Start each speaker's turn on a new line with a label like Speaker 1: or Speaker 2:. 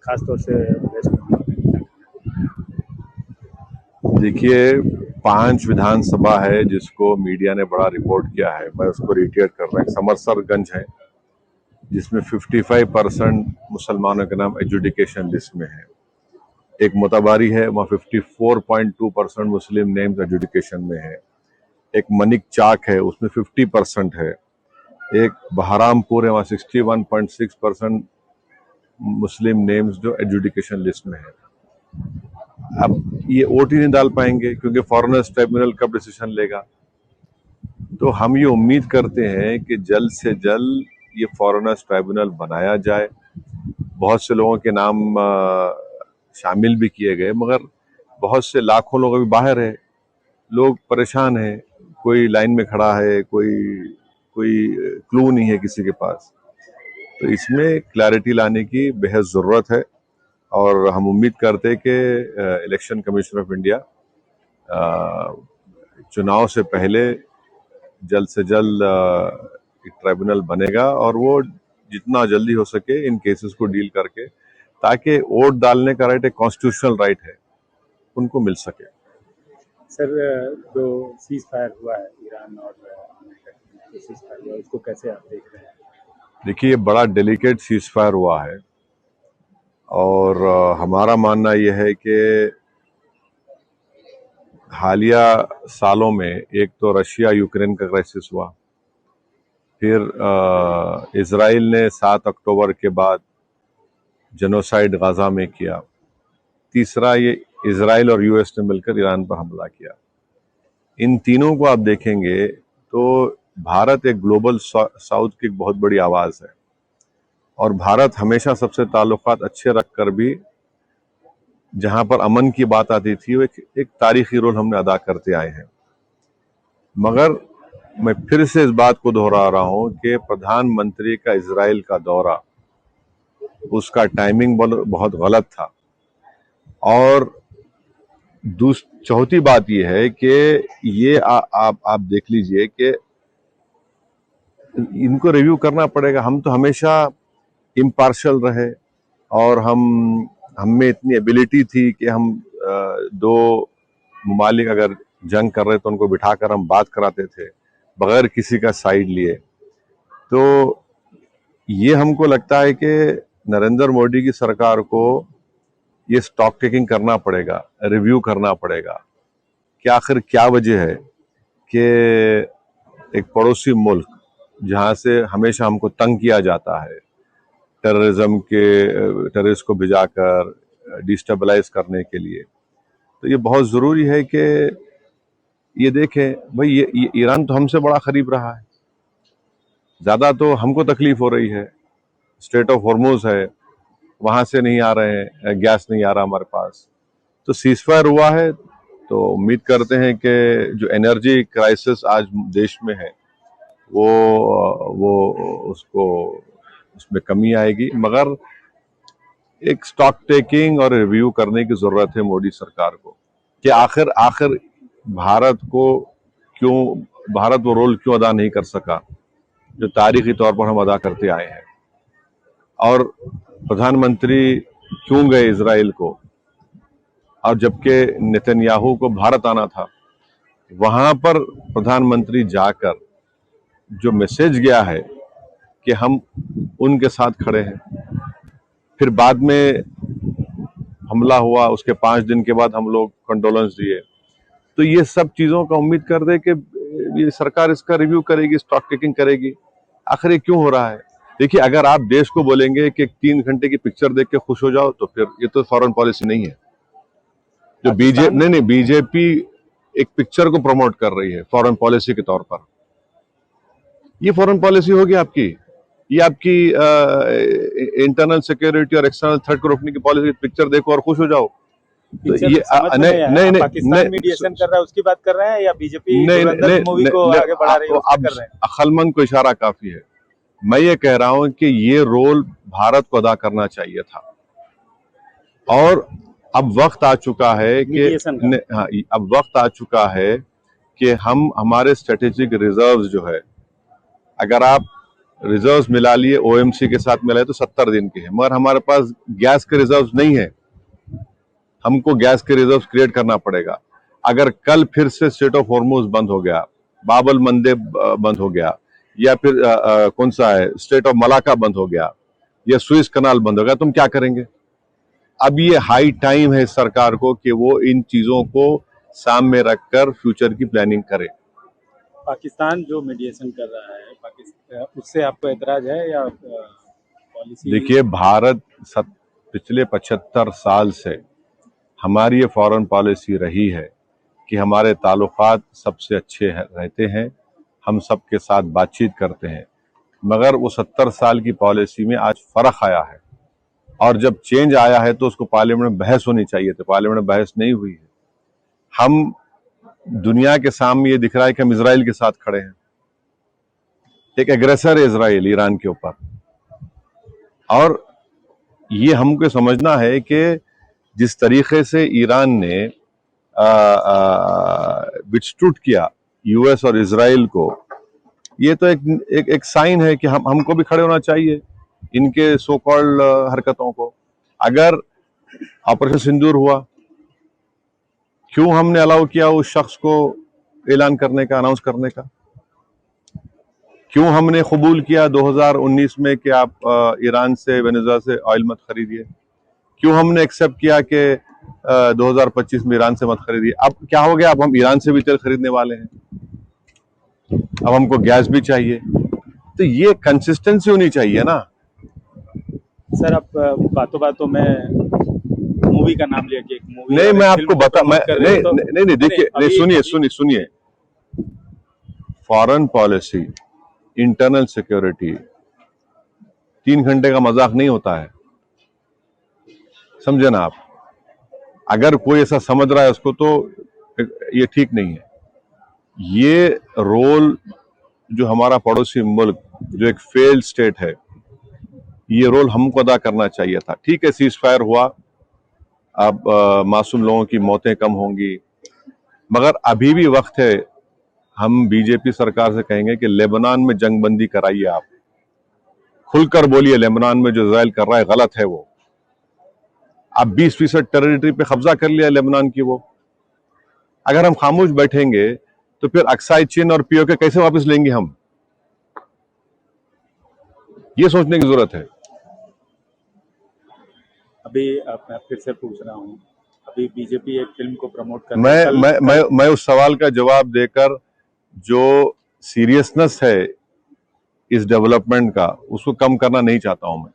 Speaker 1: खासतौर से वेस्ट बंगाल में?
Speaker 2: देखिए, 5 विधानसभा है जिसको मीडिया ने बड़ा रिपोर्ट किया है, मैं उसको रिटेट कर रहा हूँ। समरसरगंज है जिसमें 55% मुसलमानों के नाम एजुकेशन लिस्ट में है। एक मोताबारी है, वहाँ 54.2% मुस्लिम नेम्स एजुकेशन में है। एक मनिक चाक है, उसमें 50% है। एक बहरामपुर है, वहाँ 61.6% मुस्लिम नेम्स जो एजुकेशन लिस्ट में है। अब ये वोट ही नहीं डाल पाएंगे क्योंकि फॉरेनर्स ट्राइब्यूनल कब डिसीजन लेगा। तो हम ये उम्मीद करते हैं कि जल्द से जल्द ये फॉरेनर्स ट्राइब्यूनल बनाया जाए। बहुत से लोगों के नाम शामिल भी किए गए, मगर बहुत से लाखों लोग अभी बाहर है, लोग परेशान हैं, कोई लाइन में खड़ा है, कोई क्लू नहीं है किसी के पास। तो इसमें क्लैरिटी लाने की बेहद ज़रूरत है और हम उम्मीद करते हैं कि इलेक्शन कमीशन ऑफ इंडिया चुनाव से पहले जल्द से जल्द एक ट्राइब्यूनल बनेगा और वो जितना जल्दी हो सके इन केसेस को डील करके, ताकि वोट डालने का राइट एक कॉन्स्टिट्यूशनल राइट है, उनको मिल सके।
Speaker 1: सर, जो सीज फायर हुआ है ईरान और अमेरिका के सीज फायर हुआ, उसको कैसे आप देख रहे हैं?
Speaker 2: देखिए, ये बड़ा डेलिकेट सीज फायर हुआ है और हमारा मानना यह है कि हालिया सालों में एक तो रशिया यूक्रेन का क्राइसिस हुआ, फिर इजराइल ने 7 अक्टूबर के बाद जेनोसाइड गाजा में किया, तीसरा ये इजराइल और यूएस ने मिलकर ईरान पर हमला किया। इन तीनों को आप देखेंगे तो भारत एक ग्लोबल साउथ की एक बहुत बड़ी आवाज है और भारत हमेशा सबसे ताल्लुकात अच्छे रखकर भी जहां पर अमन की बात आती थी वो एक तारीखी रोल हमने अदा करते आए हैं। मगर मैं फिर से इस बात को दोहरा रहा हूं कि प्रधानमंत्री का इजराइल का दौरा, उसका टाइमिंग बहुत गलत था। और चौथी बात यह है कि ये आप देख लीजिए कि इनको रिव्यू करना पड़ेगा। हम तो हमेशा इम्पार्शियल रहे और हम में इतनी एबिलिटी थी कि हम दो ममालिक अगर जंग कर रहे तो उनको बिठाकर हम बात कराते थे बगैर किसी का साइड लिए। तो ये हमको लगता है कि नरेंद्र मोदी की सरकार को ये स्टॉक टेकिंग करना पड़ेगा, रिव्यू करना पड़ेगा कि आखिर क्या वजह है कि एक पड़ोसी मुल्क जहां से हमेशा हमको तंग किया जाता है टेररिस्ट को भिजाकर डिस्टेबलाइज करने के लिए, तो ये बहुत ज़रूरी है कि ये देखें भाई ये ईरान तो हमसे बड़ा करीब रहा है, ज़्यादा तो हमको तकलीफ हो रही है। स्ट्रेट ऑफ हॉर्मुज है, वहां से नहीं आ रहे हैं, गैस नहीं आ रहा हमारे पास। तो सीजफायर हुआ है तो उम्मीद करते हैं कि जो एनर्जी क्राइसिस आज देश में है वो उसमें कमी आएगी। मगर एक स्टॉक टेकिंग और रिव्यू करने की जरूरत है मोदी सरकार को कि आखिर भारत वो रोल क्यों अदा नहीं कर सका जो तारीखी तौर पर हम अदा करते आए हैं, और प्रधानमंत्री क्यों गए इजराइल को, और जबकि नेतन्याहू को भारत आना था, वहां पर प्रधानमंत्री जाकर जो मैसेज गया है कि हम उनके साथ खड़े हैं। फिर बाद में हमला हुआ, उसके 5 दिन के बाद हम लोग कंडोलेंस दिए। तो ये सब चीजों का उम्मीद कर दे कि ये सरकार इसका रिव्यू करेगी, स्टॉक टेकिंग करेगी, आखिर ये क्यों हो रहा है। देखिए, अगर आप देश को बोलेंगे कि 3 घंटे की पिक्चर देख के खुश हो जाओ तो फिर ये तो फॉरेन पॉलिसी नहीं है। जो बीजेपी एक पिक्चर को प्रमोट कर रही है फॉरेन पॉलिसी के तौर पर, ये फॉरेन पॉलिसी होगी आपकी? ये आपकी इंटरनल सिक्योरिटी और एक्सटर्नल थ्रेट को रोकने की पॉलिसी? पिक्चर देखो और खुश हो जाओ।
Speaker 1: तो ये नहीं पाकिस्तान मीडिएशन कर रहा है उसकी बात कर रहे हैं या बीजेपी मूवी को आगे बढ़ा रही है
Speaker 2: अब
Speaker 1: कर रहे हैं?
Speaker 2: अक्लमंद को इशारा काफी है। मैं ये कह रहा हूं कि ये रोल भारत को अदा करना चाहिए था और अब वक्त आ चुका है कि हम हमारे स्ट्रेटेजिक रिजर्व्स जो है, अगर आप रिजर्व्स मिला लिए, ओएमसी के साथ मिलाए तो 70 दिन के हैं, मगर हमारे पास गैस के रिजर्व्स नहीं है। हमको गैस के रिजर्व्स क्रिएट करना पड़ेगा। अगर कल फिर से स्ट्रेट ऑफ हॉर्मुज बंद हो गया, बाबल मंदेब बंद हो गया, या फिर कौन सा है स्ट्रेट ऑफ मलाका बंद हो गया, या सुएज कनाल बंद हो गया, तुम क्या करेंगे? अब ये हाई टाइम है सरकार को कि वो इन चीजों को सामने रखकर फ्यूचर की प्लानिंग करे।
Speaker 1: पाकिस्तान जो मीडिएशन कर रहा है, पाकिस्तान उससे आपको एतराज है या पॉलिसी?
Speaker 2: देखिए, भारत पिछले 75 साल से हमारी ये फॉरेन पॉलिसी रही है कि हमारे ताल्लुकात सबसे अच्छे रहते हैं, हम सबके साथ बातचीत करते हैं, मगर वो 70 साल की पॉलिसी में आज फर्क आया है, और जब चेंज आया है तो उसको पार्लियामेंट में बहस होनी चाहिए थी। पार्लियामेंट में बहस नहीं हुई है। हम दुनिया के सामने ये दिख रहा है कि हम इजराइल के साथ खड़े हैं। एक एग्रेसर है इजराइल ईरान के ऊपर, और ये हमको समझना है कि जिस तरीके से ईरान ने विथस्टूड किया यूएस और इजराइल को, ये तो एक साइन है कि हमको भी खड़े होना चाहिए इनके सो कॉल्ड हरकतों को। अगर ऑपरेशन सिंदूर हुआ, क्यों हमने अलाउ किया उस शख्स को ऐलान करने का, अनाउंस करने का? क्यों हमने कबूल किया 2019 में कि आप ईरान से, वेनेजुएला से ऑयल मत खरीदिए? क्यों हमने एक्सेप्ट किया कि 2025 में ईरान से मत खरीदिए? अब क्या हो गया? अब हम ईरान से भी तेल खरीदने वाले हैं, अब हमको गैस भी चाहिए। तो ये कंसिस्टेंसी होनी चाहिए ना।
Speaker 1: सर, आप बातों बातों में मूवी का नाम लिया कि एक मूवी,
Speaker 2: नहीं, मैं आपको नहीं, देखिए, सुनिए, फॉरेन पॉलिसी, इंटरनल सिक्योरिटी 3 घंटे का मजाक नहीं होता है, समझे ना आप? अगर कोई ऐसा समझ रहा है उसको, तो ये ठीक नहीं है। ये रोल जो हमारा पड़ोसी मुल्क, जो एक फेल्ड स्टेट है, ये रोल हमको अदा करना चाहिए था। ठीक है, सीज फायर हुआ, अब मासूम लोगों की मौतें कम होंगी, मगर अभी भी वक्त है। हम बीजेपी सरकार से कहेंगे कि लेबनान में जंगबंदी कराइए, आप खुलकर बोलिए, लेबनान में जो इजराइल कर रहा है गलत है। वो अब 20% टेरिटरी पे कब्जा कर लिया लेबनान की। वो अगर हम खामोश बैठेंगे तो फिर अक्साई चीन और पीओके कैसे वापस लेंगे हम? ये सोचने की जरूरत है।
Speaker 1: अभी मैं फिर से पूछ रहा हूँ, अभी बीजेपी एक फिल्म को प्रमोट कर रही है।
Speaker 2: मैं उस सवाल का जवाब देकर जो सीरियसनेस है इस डेवलपमेंट का, उसको कम करना नहीं चाहता हूं मैं।